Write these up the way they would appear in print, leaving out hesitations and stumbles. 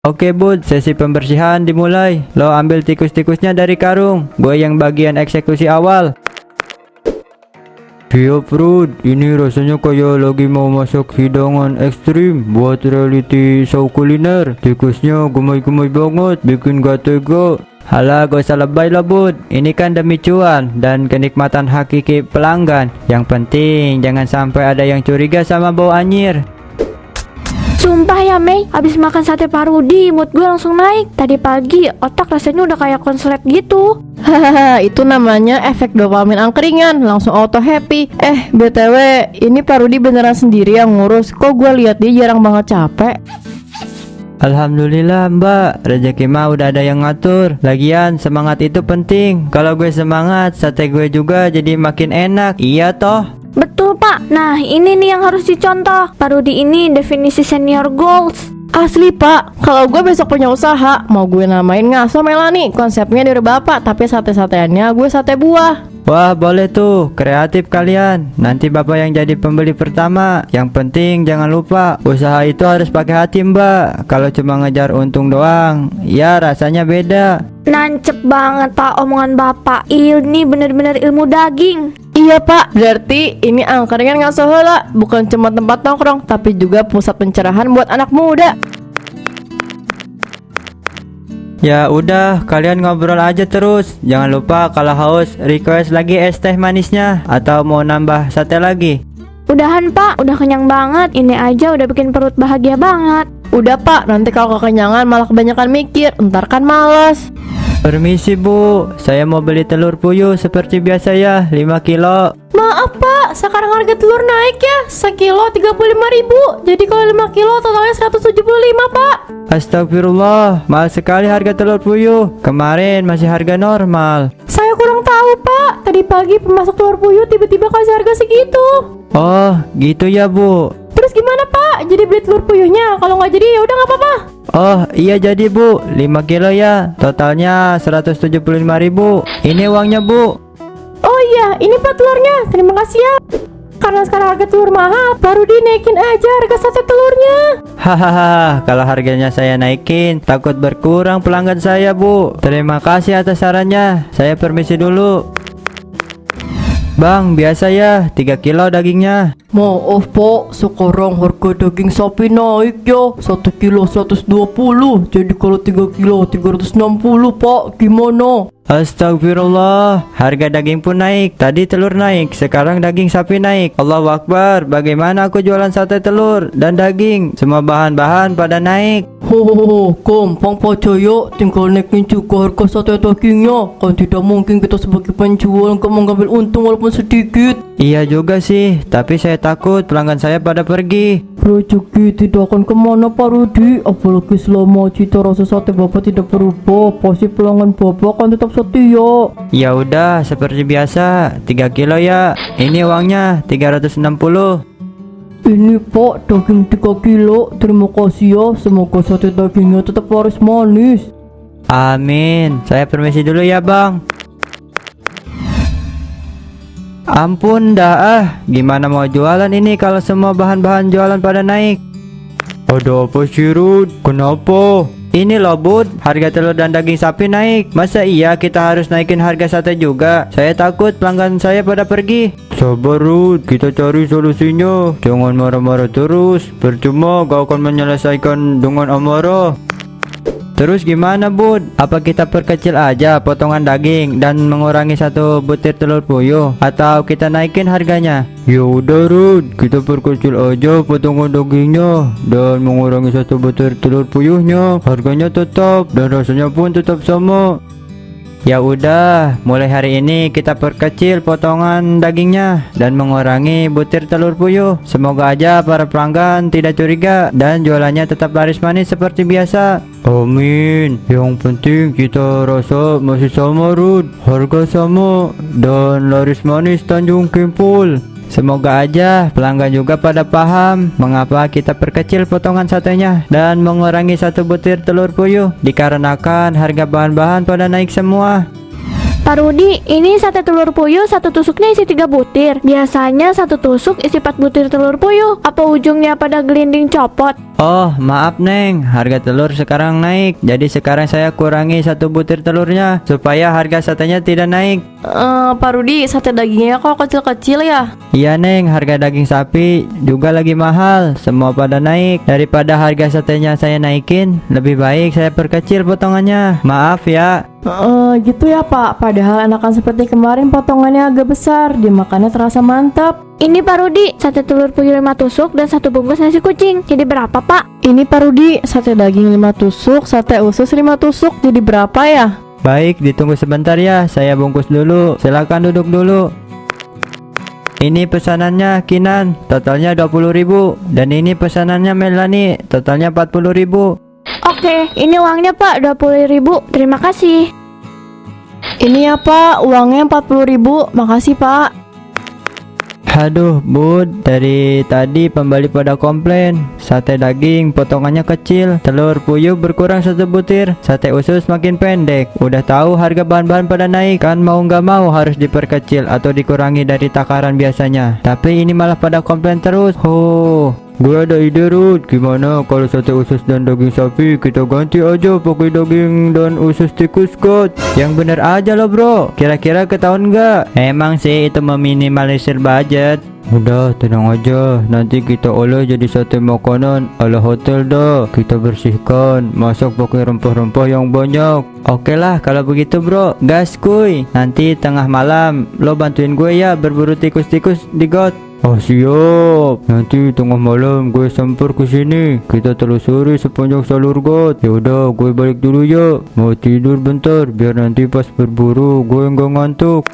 Oke bud, sesi pembersihan dimulai. Lo ambil tikus-tikusnya dari karung. Gue yang bagian eksekusi awal. Siap Rud, ini rasanya kayak lagi mau masak hidangan ekstrim buat reality show kuliner. Tikusnya gemay-gemay banget, bikin gak tega. Halah, gak usah lebay lah bud. Ini kan demi cuan dan kenikmatan hakiki pelanggan. Yang penting jangan sampai ada yang curiga sama bau anyir. Sumpah ya Mei, abis makan sate parudi mood gue langsung naik. Tadi pagi otak rasanya udah kayak konslet gitu. Hahaha, itu namanya efek dopamin angkringan, langsung auto happy. BTW, ini Parudi beneran sendiri yang ngurus. Kok gue lihat dia jarang banget capek. Alhamdulillah mbak, rezeki mah udah ada yang ngatur. Lagian semangat itu penting. Kalau gue semangat, sate gue juga jadi makin enak. Iya toh? Betul pak, nah ini nih yang harus dicontoh. Parudi ini definisi senior goals. Asli pak, kalau gue besok punya usaha, mau gue namain Ngaso Melani. Konsepnya dari bapak, tapi sate-sateannya gue sate buah. Wah boleh tuh, kreatif kalian. Nanti bapak yang jadi pembeli pertama. Yang penting jangan lupa, usaha itu harus pakai hati mbak. Kalau cuma ngejar untung doang, ya rasanya beda. Nancep banget pak omongan bapak. Ini bener-bener ilmu daging. Iya pak, berarti ini angkringan Ngaso heula, bukan cuma tempat nongkrong, tapi juga pusat pencerahan buat anak muda. Ya udah, kalian ngobrol aja terus. Jangan lupa kalau haus request lagi es teh manisnya atau mau nambah sate lagi. Udahan pak, udah kenyang banget. Ini aja udah bikin perut bahagia banget. Udah pak, nanti kalau kekenyangan malah kebanyakan mikir, ntar kan males. Permisi bu, saya mau beli telur puyuh seperti biasa ya, 5 kilo. Maaf pak, sekarang harga telur naik ya, sekilo 35.000. Jadi kalau 5 kilo totalnya 175 pak. Astagfirullah, mahal sekali harga telur puyuh. Kemarin masih harga normal. Saya kurang tahu pak, tadi pagi pemasok telur puyuh tiba-tiba kasih harga segitu. Oh, gitu ya bu. Terus gimana pak, jadi beli telur puyuhnya? Kalau nggak jadi ya udah nggak apa-apa. Oh iya jadi bu, 5 kilo ya, totalnya 175.000. Ini uangnya bu. Oh iya, ini pak telurnya, terima kasih ya. Karena sekarang harga telur mahal, baru dinaikin aja harga sate telurnya. Hahaha, kalau harganya saya naikin, takut berkurang pelanggan saya bu. Terima kasih atas sarannya, saya permisi dulu. Bang, biasa ya, 3 kilo dagingnya. Maaf pak, sekarang harga daging sapi naik ya, 1 kilo 120. Jadi kalau 3 kilo 360 pak, gimana? Astagfirullah, harga daging pun naik. Tadi telur naik, sekarang daging sapi naik. Allahu Akbar, bagaimana aku jualan sate telur dan daging? Semua bahan-bahan pada naik. Hohoho, gampang percaya, tinggal naikin juga harga sate dagingnya. Kan tidak mungkin kita sebagai penjual nggak mengambil untung walaupun sedikit. Iya juga sih, tapi saya takut pelanggan saya pada pergi. Rezeki tidak akan kemana Pak Rudi, apalagi selama cita rasa sate bapak tidak berubah, pasti pelanggan bapak akan tetap setia. Ya udah, seperti biasa, 3 kilo ya. Ini uangnya 360. Ini pak, daging 3 kilo, terima kasih ya, semoga sate dagingnya tetap laris manis. Amin. Saya permisi dulu ya bang. Ampun dah gimana mau jualan ini kalau semua bahan-bahan jualan pada naik? Ada apa sih Rud? Kenapa? Ini loh bud, harga telur dan daging sapi naik. Masa iya kita harus naikin harga sate juga? Saya takut pelanggan saya pada pergi. Sabar Rud, kita cari solusinya. Jangan marah-marah terus, percuma gak akan menyelesaikan dengan amarah. Terus gimana bud? Apa kita perkecil aja potongan daging dan mengurangi 1 butir telur puyuh? Atau kita naikin harganya? Ya udah Rud, kita perkecil aja potongan dagingnya dan mengurangi 1 butir telur puyuhnya. Harganya tetap dan rasanya pun tetap sama. Ya udah, mulai hari ini kita perkecil potongan dagingnya dan mengurangi butir telur puyuh. Semoga aja para pelanggan tidak curiga dan jualannya tetap laris manis seperti biasa. Amin. Yang penting kita rasa masih sama Rud, harga sama dan laris manis Tanjung Kimpul. Semoga aja pelanggan juga pada paham mengapa kita perkecil potongan satenya dan mengurangi 1 butir telur puyuh, dikarenakan harga bahan-bahan pada naik semua. Pak Rudi, ini sate telur puyuh satu tusuknya isi 3 butir. Biasanya satu tusuk isi 4 butir telur puyuh. Apa ujungnya pada gelinding copot? Oh, maaf Neng, harga telur sekarang naik. Jadi sekarang saya kurangi 1 butir telurnya supaya harga satenya tidak naik. Pak Rudi, sate dagingnya kok kecil-kecil ya? Iya Neng, harga daging sapi juga lagi mahal. Semua pada naik. Daripada harga satenya saya naikin, lebih baik saya perkecil potongannya. Maaf ya. Gitu ya Pak. Padahal anakan seperti kemarin potongannya agak besar, dimakannya terasa mantap. Ini Pak Rudi, sate telur puyuh 5 tusuk dan 1 bungkus nasi kucing. Jadi berapa Pak? Ini Pak Rudi, sate daging 5 tusuk, sate usus 5 tusuk, jadi berapa ya? Baik, ditunggu sebentar ya. Saya bungkus dulu. Silakan duduk dulu. Ini pesanannya Kinan, totalnya 20.000. Dan ini pesanannya Melani, totalnya 40.000. Oke, ini uangnya Pak, 20.000. Terima kasih. Ini ya Pak, uangnya 40.000, makasih Pak. Aduh Bud, dari tadi pembeli pada komplain. Sate daging potongannya kecil, telur puyuh berkurang 1 butir, sate usus makin pendek. Udah tahu harga bahan-bahan pada naik, kan mau nggak mau harus diperkecil atau dikurangi dari takaran biasanya. Tapi ini malah pada komplain terus. Gue ada ide Rud, gimana kalau sate usus dan daging sapi kita ganti aja pakai daging dan usus tikus God. Yang bener aja loh bro, kira-kira ketahuan nggak? Emang sih itu meminimalisir budget. Udah tenang aja, nanti kita olah jadi sate makanan ala hotel dah. Kita bersihkan, masak pakai rempah-rempah yang banyak. Oke lah kalau begitu bro, gas kuy. Nanti tengah malam lo bantuin gue ya berburu tikus-tikus di got. Oh siap, nanti tengah malam gue samper ke sini. Kita telusuri sepanjang salur got. Yaudah, gue balik dulu ya. Mau tidur bentar, biar nanti pas berburu gue nggak ngantuk.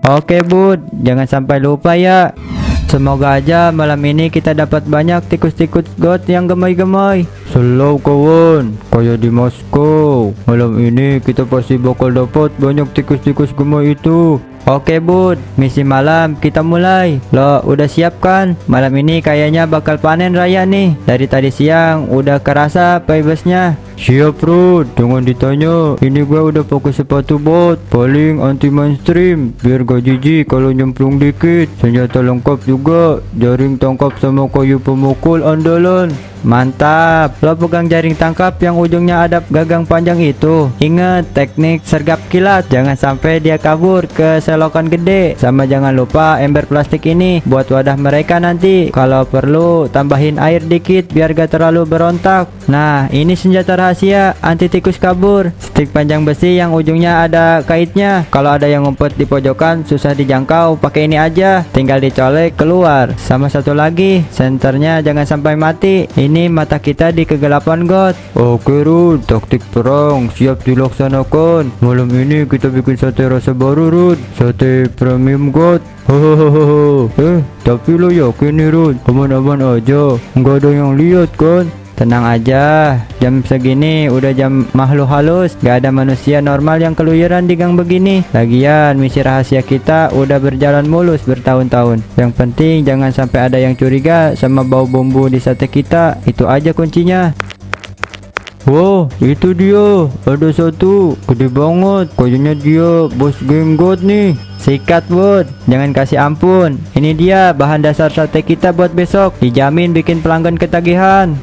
Oke Bud, jangan sampai lupa ya. Semoga aja malam ini kita dapat banyak tikus-tikus got yang gemai-gemai. Selalu kawan, kayak di Moskow. Malam ini kita pasti bakal dapat banyak tikus-tikus gemai itu. Oke Bud, misi malam kita mulai. Lo udah siap kan? Malam ini kayaknya bakal panen raya nih. Dari tadi siang udah kerasa paibesnya. Siap Rud, jangan ditanya. Ini gue udah pakai sepatu bot paling anti mainstream, biar gak jijik kalau nyemplung dikit. Senjata lengkap juga, jaring tangkap sama kayu pemukul andalan. Mantap, lo pegang jaring tangkap yang ujungnya ada gagang panjang itu. Ingat teknik sergap kilat, jangan sampai dia kabur ke selokan gede. Sama jangan lupa ember plastik ini buat wadah mereka nanti. Kalau perlu tambahin air dikit biar gak terlalu berontak. Nah ini senjata rahasia anti tikus kabur. Stik panjang besi yang ujungnya ada kaitnya. Kalau ada yang ngumpet di pojokan susah dijangkau, pakai ini aja, tinggal dicolek keluar. Sama satu lagi, senternya jangan sampai mati. Ini mata kita di kegelapan God. Oke Rud, taktik perang siap dilaksanakan. Malam ini kita bikin sate rasa baru Rud, sate premium God. Hohohoho. Tapi lo yakin nih Rud, aman-aman aja, nggak ada yang lihat kan? Tenang aja, jam segini udah jam makhluk halus, gak ada manusia normal yang keluyuran di gang begini. Lagian misi rahasia kita udah berjalan mulus bertahun-tahun. Yang penting jangan sampai ada yang curiga sama bau bumbu di sate kita, itu aja kuncinya. Wah, itu dia, ada satu, gede banget, kayaknya dia bos geng God nih. Sikat Bud, jangan kasih ampun. Ini dia bahan dasar sate kita buat besok, dijamin bikin pelanggan ketagihan.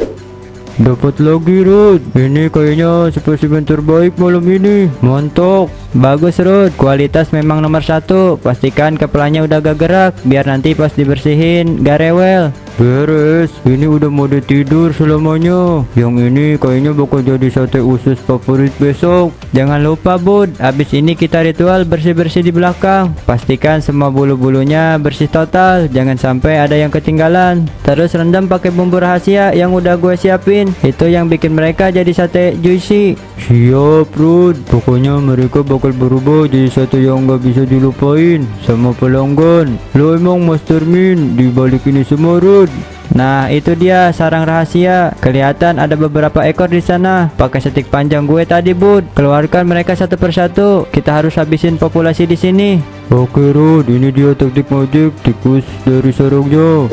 Dapat lagi Rud, ini kayaknya spesimen terbaik malam ini. Mantap. Bagus Rud, kualitas memang nomor 1. Pastikan kepalanya udah gak gerak, biar nanti pas dibersihin gak rewel. Beres, ini udah mode tidur selamanya. Yang ini kayaknya bakal jadi sate usus favorit besok. Jangan lupa Bud, abis ini kita ritual bersih-bersih di belakang. Pastikan semua bulu-bulunya bersih total, jangan sampai ada yang ketinggalan. Terus rendam pakai bumbu rahasia yang udah gue siapin. Itu yang bikin mereka jadi sate juicy. Siap Rud, pokoknya mereka bakal berubah jadi sate yang gak bisa dilupain sama pelanggan. Lo emang mastermind dibalik ini semua Rud. Nah itu dia sarang rahasia. Kelihatan ada beberapa ekor di sana. Pakai stik panjang gue tadi Bud, keluarkan mereka satu persatu. Kita harus habisin populasi di sini. Oke Rud, ini dia taktik magic tikus dari sarangnya.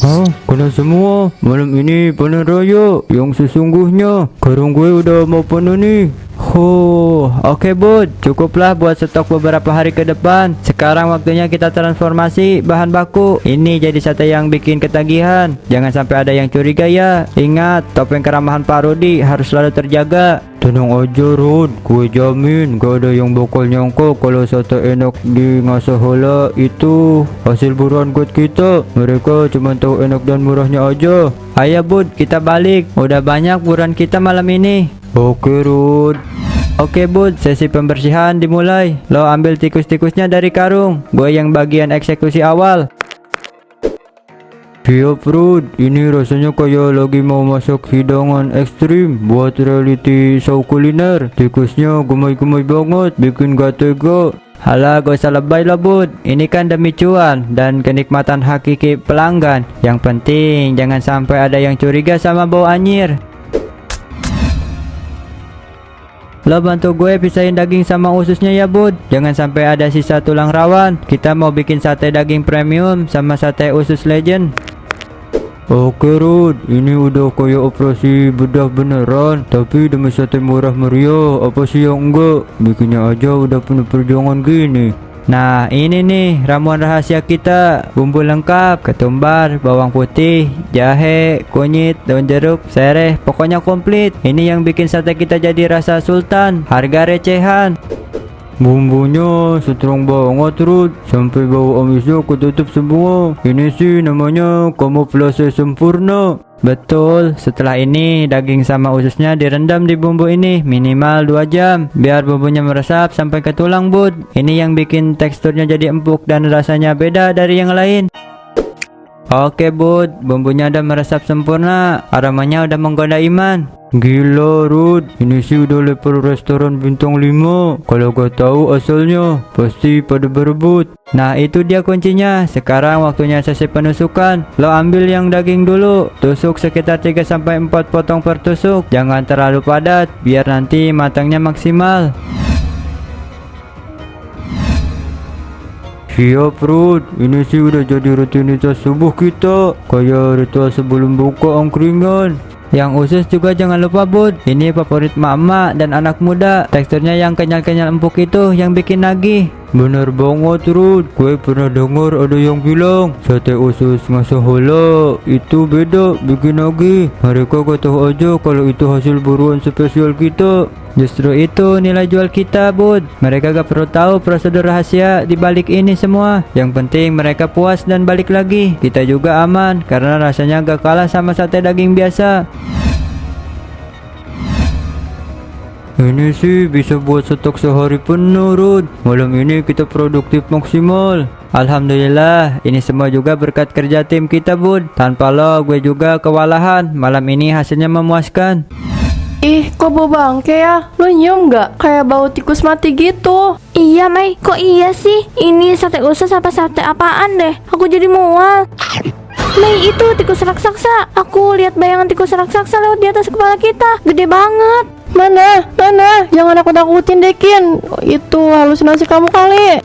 Hah? Kena semua? Malam ini panen raya yang sesungguhnya. Karung gue udah mau penuh nih. Oke bud, cukuplah buat stok beberapa hari ke depan. Sekarang waktunya kita transformasi bahan baku. Ini jadi sate yang bikin ketagihan. Jangan sampai ada yang curiga ya. Ingat, topeng keramahan Pak Rudi harus selalu terjaga. Tenang aja Rod, gue jamin gak ada yang bakal nyangka kalau sate enak di Ngasahala itu hasil buruan god kita. Mereka cuma tahu enak dan murahnya aja. Ayo bud, kita balik. Udah banyak buruan kita malam ini. Oke Rod. Oke bud, sesi pembersihan dimulai. Lo ambil tikus-tikusnya dari karung. Gue yang bagian eksekusi awal. Siap Rod, ini rasanya kayak lagi mau masak hidangan ekstrim buat reality show kuliner. Tikusnya gemai-gemai banget, bikin gak tega. Halah, gak usah lebay lah bud. Ini kan demi cuan dan kenikmatan hakiki pelanggan. Yang penting jangan sampai ada yang curiga sama bau anyir. Lo bantu gue pisahin daging sama ususnya ya bud. Jangan sampai ada sisa tulang rawan. Kita mau bikin sate daging premium sama sate usus legend. Oke Rod, ini udah kayak operasi bedah beneran. Tapi demi sate murah meriah, apa sih yang enggak? Bikinnya aja udah penuh perjuangan gini. Nah ini nih ramuan rahasia kita. Bumbu lengkap, ketumbar, bawang putih, jahe, kunyit, daun jeruk, sereh. Pokoknya komplit. Ini yang bikin sate kita jadi rasa sultan. Harga recehan. Bumbunya strong banget Rod, sampai bau amisnya ketutup semua. Ini sih namanya kamuflase sempurna. Betul, setelah ini daging sama ususnya direndam di bumbu ini minimal 2 jam biar bumbunya meresap sampai ke tulang bud. Ini yang bikin teksturnya jadi empuk dan rasanya beda dari yang lain. Oke bud, bumbunya udah meresap sempurna, aromanya udah menggoda iman. Gila Rod, ini sih udah level restoran bintang 5. Kalau gak tahu asalnya, pasti pada berebut. Nah itu dia kuncinya. Sekarang waktunya sesi penusukan. Lo ambil yang daging dulu. Tusuk sekitar 3-4 potong per tusuk. Jangan terlalu padat, biar nanti matangnya maksimal. Siap Rod, ini sih udah jadi rutinitas subuh kita. Kayak ritual sebelum buka angkringan. Yang usus juga jangan lupa bud. Ini favorit mama dan anak muda. Teksturnya yang kenyal-kenyal empuk itu yang bikin nagih. Bener banget Rod, gue pernah dengar ada yang bilang sate usus Ngasahala itu beda, bikin nagih. Mereka gak tahu aja kalau itu hasil buruan spesial kita. Justru itu nilai jual kita bud. Mereka gak perlu tahu prosedur rahasia di balik ini semua. Yang penting mereka puas dan balik lagi. Kita juga aman karena rasanya gak kalah sama sate daging biasa. Ini sih bisa buat stok sehari penuh Rod. Malam ini kita produktif maksimal. Alhamdulillah, ini semua juga berkat kerja tim kita bud. Tanpa lo gue juga kewalahan. Malam ini hasilnya memuaskan. Ih, kok bau bangke ya? Lo nyium gak? Kayak bau tikus mati gitu. Iya Mei, kok iya sih? Ini sate usus apa sate apaan deh? Aku jadi mual. Mei, itu tikus raksasa. Aku lihat bayangan tikus raksasa lewat di atas kepala kita. Gede banget. Mana? Jangan aku takutin deh Kin. Itu halusinasi kamu kali.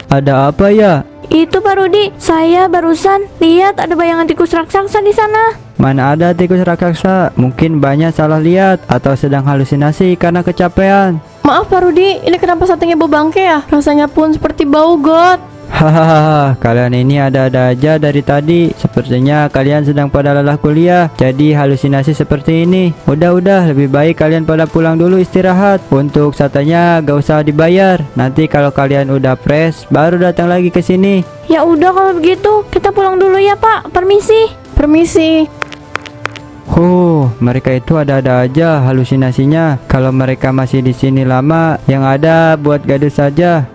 Ada apa ya? Itu Pak Rudi, saya barusan lihat ada bayangan tikus raksasa di sana. Mana ada tikus raksasa? Mungkin banyak salah lihat atau sedang halusinasi karena kecapean. Maaf Pak Rudi, ini kenapa satenya bau bangke ya? Rasanya pun seperti bau got. Hahaha, kalian ini ada-ada aja dari tadi. Sepertinya kalian sedang pada lelah kuliah, jadi halusinasi seperti ini. Udah, lebih baik kalian pada pulang dulu istirahat. Untuk satenya gak usah dibayar. Nanti kalau kalian udah fresh, baru datang lagi ke sini. Ya udah kalau begitu, kita pulang dulu ya Pak. Permisi. Mereka itu ada-ada aja halusinasinya. Kalau mereka masih di sini lama, yang ada buat gaduh saja.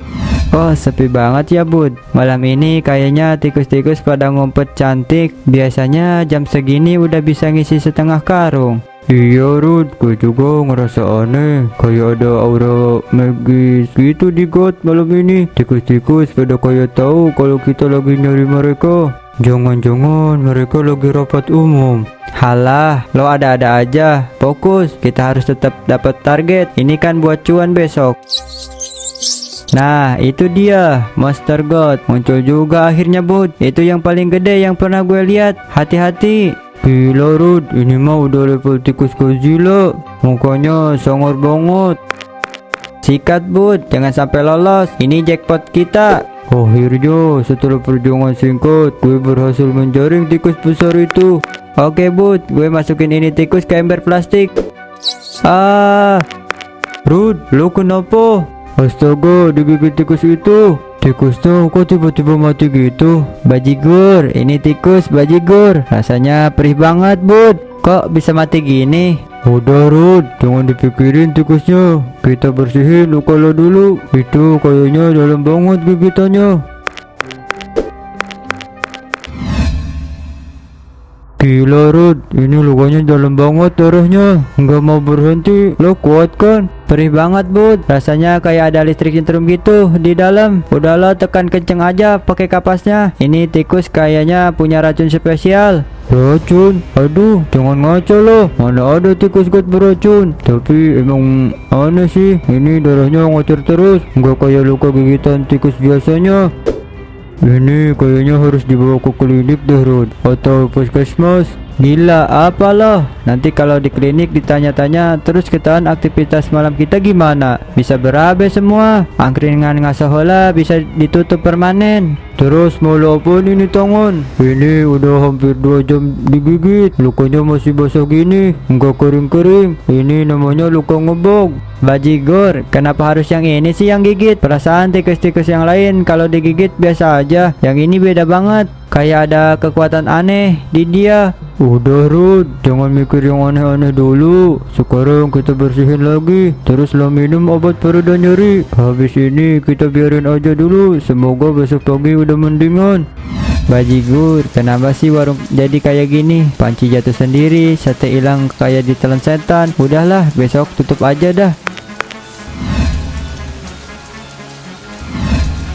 Oh, sepi banget ya bud. Malam ini kayaknya tikus-tikus pada ngumpet cantik. Biasanya jam segini udah bisa ngisi setengah karung. Iya Rod, gue juga ngerasa aneh. Kayak ada aura magis gitu di got malam ini. Tikus-tikus pada kayak tahu kalau kita lagi nyari mereka. Jangan-jangan mereka lagi rapat umum. Halah, lo ada-ada aja. Fokus, kita harus tetap dapat target. Ini kan buat cuan besok. Nah itu dia Monster God muncul juga akhirnya bud. Itu yang paling gede yang pernah gue lihat. Hati-hati. Gila Rod, ini mah udah level tikus Godzilla. Mukanya sangar banget. Sikat Bud, jangan sampai lolos. Ini jackpot kita. Akhirnya setelah perjuangan singkat, gue berhasil menjaring tikus besar itu. Oke Bud, gue masukin ini tikus ke ember plastik. Rud, lo kenapa? Astaga, digigit tikus itu. Tikusnya kok tiba-tiba mati gitu? Bajigur, ini tikus bajigur. Rasanya perih banget Bud. Kok bisa mati gini? Udah Rud, jangan dipikirin tikusnya. Kita bersihin luka lo dulu. Itu kayaknya dalam banget gigitannya. Gila Rud, ini lukanya dalam banget darahnya. Nggak mau berhenti, lo kuat kan? Perih banget Bud, rasanya kayak ada listrik nyetrum gitu di dalam. Udahlah, tekan kenceng aja pakai kapasnya. Ini tikus kayaknya punya racun spesial. Racun? Aduh, jangan ngaco lo. Mana ada tikus gak beracun. Tapi emang aneh sih, ini darahnya ngocor terus. Nggak kayak luka gigitan tikus biasanya. Ini kayaknya harus dibawa ke klinik deh Rod, atau puskesmas. Gila apa loh? Nanti kalau di klinik ditanya-tanya terus ketahuan aktivitas malam kita gimana? Bisa berabe semua. Angkringan ngasahola bisa ditutup permanen. Terus mau lo apaan ini tangan? Ini udah hampir 2 jam digigit. Lukanya masih basah gini, nggak kering-kering. Ini namanya luka ngebog. Bajigur, kenapa harus yang ini sih yang gigit? Perasaan tikus-tikus yang lain kalau digigit biasa aja. Yang ini beda banget. Kayak ada kekuatan aneh di dia. Udah Rud, jangan mikir yang aneh-aneh dulu. Sekarang kita bersihin lagi. Terus lo minum obat pereda nyeri. Habis ini kita biarin aja dulu. Semoga besok pagi udah mendingan. Bajigur, kenapa sih warung jadi kayak gini? Panci jatuh sendiri, sate hilang kayak ditelan setan. Udahlah, besok tutup aja dah.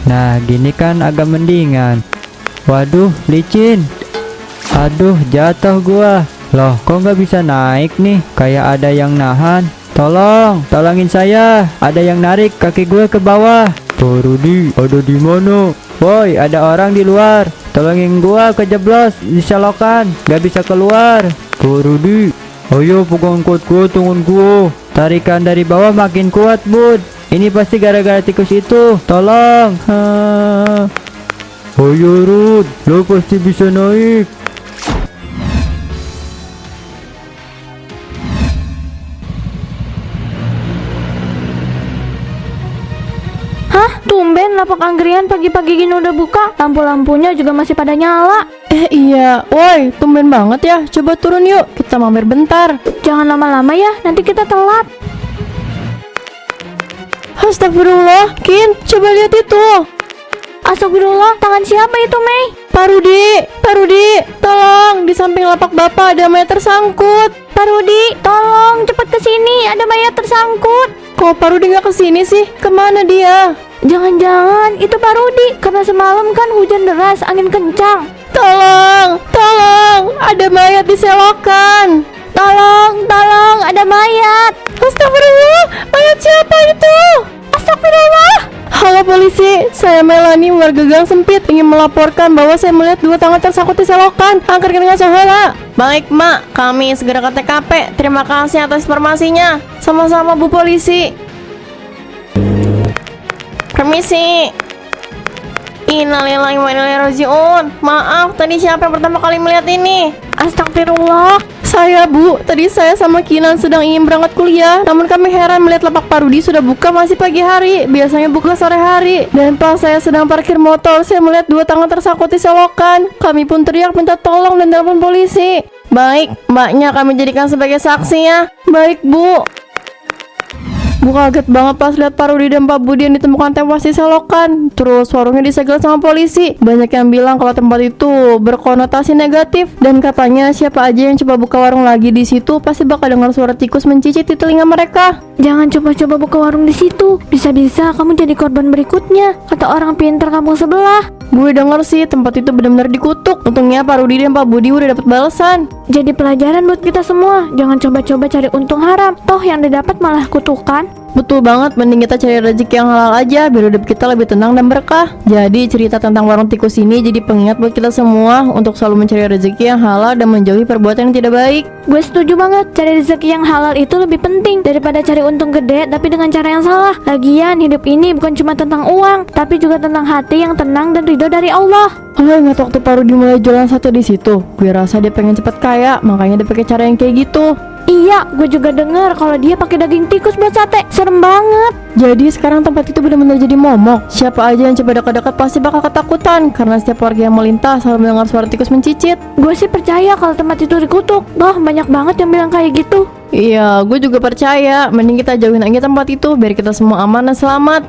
Nah, gini kan agak mendingan. Waduh, licin. Aduh, jatuh gua. Loh, kok nggak bisa naik nih? Kayak ada yang nahan. Tolongin saya. Ada yang narik kaki gue ke bawah. Pak Rudi, ada di mana? Woi, ada orang di luar. Tolongin gua kejeblos di selokan. Gak bisa keluar. Pak Rudi, ayo pegang kuat gua tangan gua. Tarikan dari bawah makin kuat, Bud. Ini pasti gara-gara tikus itu. Tolong. Ayo Rud, lo pasti bisa naik. Hah? Tumben lapak anggrian pagi-pagi gini udah buka. Lampu-lampunya juga masih pada nyala. Iya, woi, tumben banget ya. Coba turun yuk, kita mampir bentar. Jangan lama-lama ya, nanti kita telat. Astagfirullah, Kin, coba lihat itu. Astagfirullah, tangan siapa itu, Mei? Pak Rudi, tolong, di samping lapak bapak ada mayat tersangkut. Pak Rudi, tolong cepat ke sini, ada mayat tersangkut. Kok Pak Rudi nggak kesini sih? Kemana dia? Jangan-jangan itu Pak Rudi, karena semalam kan hujan deras, angin kencang. Tolong, ada mayat di selokan. Tolong, ada mayat. Astagfirullah, mayat siapa itu? Astagfirullah. Halo polisi, saya Melani, warga Gang Sempit, ingin melaporkan bahwa saya melihat 2 tangan tersangkut di selokan. Angker kena sahala. Baik, Mak, kami segera ke TKP. Terima kasih atas informasinya. Sama-sama, Bu Polisi. Permisi. Innalillahi wa inna ilaihi raji'un. Maaf, tadi siapa yang pertama kali melihat ini? Astagfirullah. Saya, Bu. Tadi saya sama Kinan sedang ingin berangkat kuliah. Namun kami heran melihat lapak Pak Rudi sudah buka masih pagi hari. Biasanya buka sore hari. Dan pas saya sedang parkir motor, saya melihat 2 tangan tersangkut di selokan. Kami pun teriak minta tolong dan telepon polisi. Baik, mbaknya kami jadikan sebagai saksi ya. Baik, Bu. Bu kaget banget pas lihat Pak Rudi dan Pak Budi yang ditemukan tewas di selokan. Terus warungnya disegel sama polisi. Banyak yang bilang kalau tempat itu berkonotasi negatif dan katanya siapa aja yang coba buka warung lagi di situ pasti bakal dengar suara tikus mencicit di telinga mereka. Jangan coba-coba buka warung di situ. Bisa-bisa kamu jadi korban berikutnya atau orang pintar kampung sebelah. Gue denger sih tempat itu benar-benar dikutuk. Untungnya Pak Rudi dan Pak Budi udah dapat balasan. Jadi pelajaran buat kita semua. Jangan coba-coba cari untung haram. Toh yang didapat malah kutukan. Betul banget, mending kita cari rezeki yang halal aja biar hidup kita lebih tenang dan berkah. Jadi cerita tentang warung tikus ini jadi pengingat buat kita semua untuk selalu mencari rezeki yang halal dan menjauhi perbuatan yang tidak baik. Gue setuju banget, cari rezeki yang halal itu lebih penting daripada cari untung gede tapi dengan cara yang salah. Lagian hidup ini bukan cuma tentang uang, tapi juga tentang hati yang tenang dan ridho dari Allah. Lo ingat waktu Parudi mulai jualan sate di situ? Gue rasa dia pengen cepet kaya, makanya dia pakai cara yang kayak gitu. Iya, gue juga dengar kalau dia pakai daging tikus buat sate. Serem banget. Jadi sekarang tempat itu benar-benar jadi momok. Siapa aja yang coba dekat-dekat pasti bakal ketakutan karena setiap warga yang melintas selalu mendengar suara tikus mencicit. Gue sih percaya kalau tempat itu dikutuk. Wah, banyak banget yang bilang kayak gitu. Iya, gue juga percaya. Mending kita jauhin aja tempat itu biar kita semua aman dan selamat.